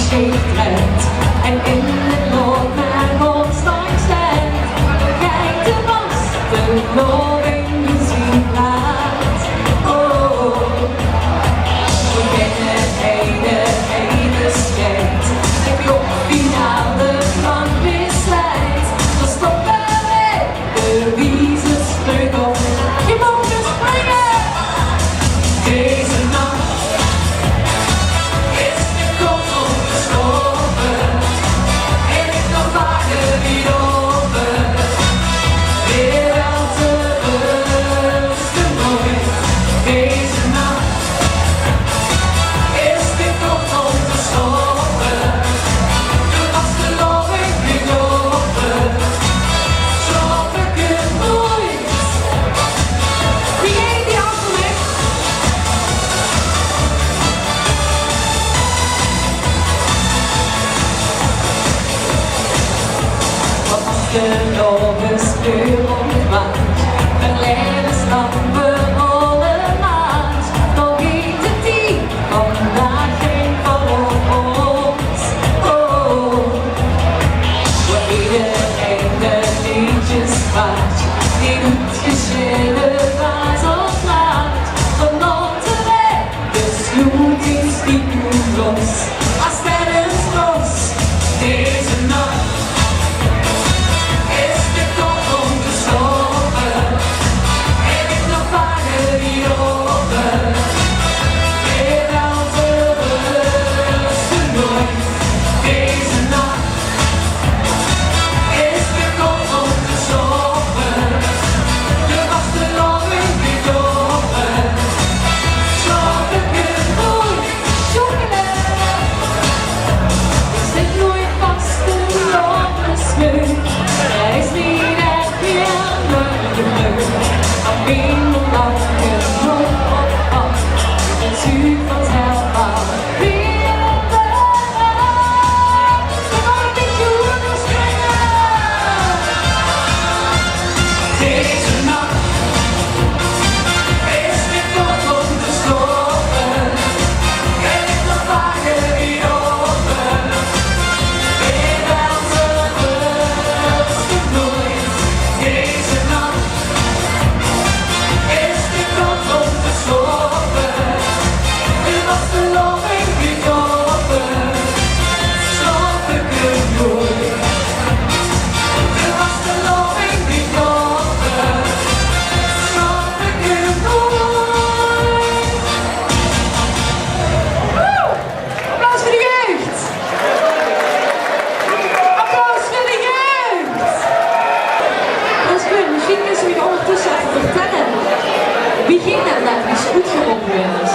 scheef draait en in het noord naar ons nooit stemt. Kijk de was, de gloring gezien laat. Oh, we kennen hele schijt. Heb je op finale van misleid. Dan stoppen we de wiezen terug op. Je moet dus springen. Deze nacht is de kop opgeschoven. En ik kan vaker niet over. Weer al te rusten nooit. Deze nacht is de kop opgeschoven. Toen was de loving weer over. Snap ik het nooit. Wie eet die afgelegd? Wat als de logisch kleur ontwaakt, een leren stappen rollen maat. Nog niet de 10, vandaag geen val op ons. Oh, voor iedereen de liedjes vraagt, die doet geschillen waar ze ons laat. Genoten wij, de sloet in stiekem los, als sterren los. Deze nacht is de kop omgeschoven. En ik nog vaker niet over. Weer al te rusten nooit. Deze nacht is de kop omgeschoven. Je was de loving weer over. Snap ik het nooit. Jongen, ik zit nooit vast in de loopensmeuk. Er is niet echt meer leuk. Maar wie moet dat genoeg op pad? Het zuur van zelfbouw. Wie op de raad? We gaan niet doen springen. Deze nacht is de kop omgeschoven. En ik nog vaker niet over. Weer wel te rusten nooit. Deze nacht is de kop omgeschoven. Nu was de loving weer over. Snap ik het nooit. Nu was de loving weer over. Snap ik het nooit. Applaus voor de jeugd! Applaus voor de jeugd! Dat is goed, misschien kunnen ze me ondertussen even vertellen. Wie ging dat net, wie is goed gewonnen is?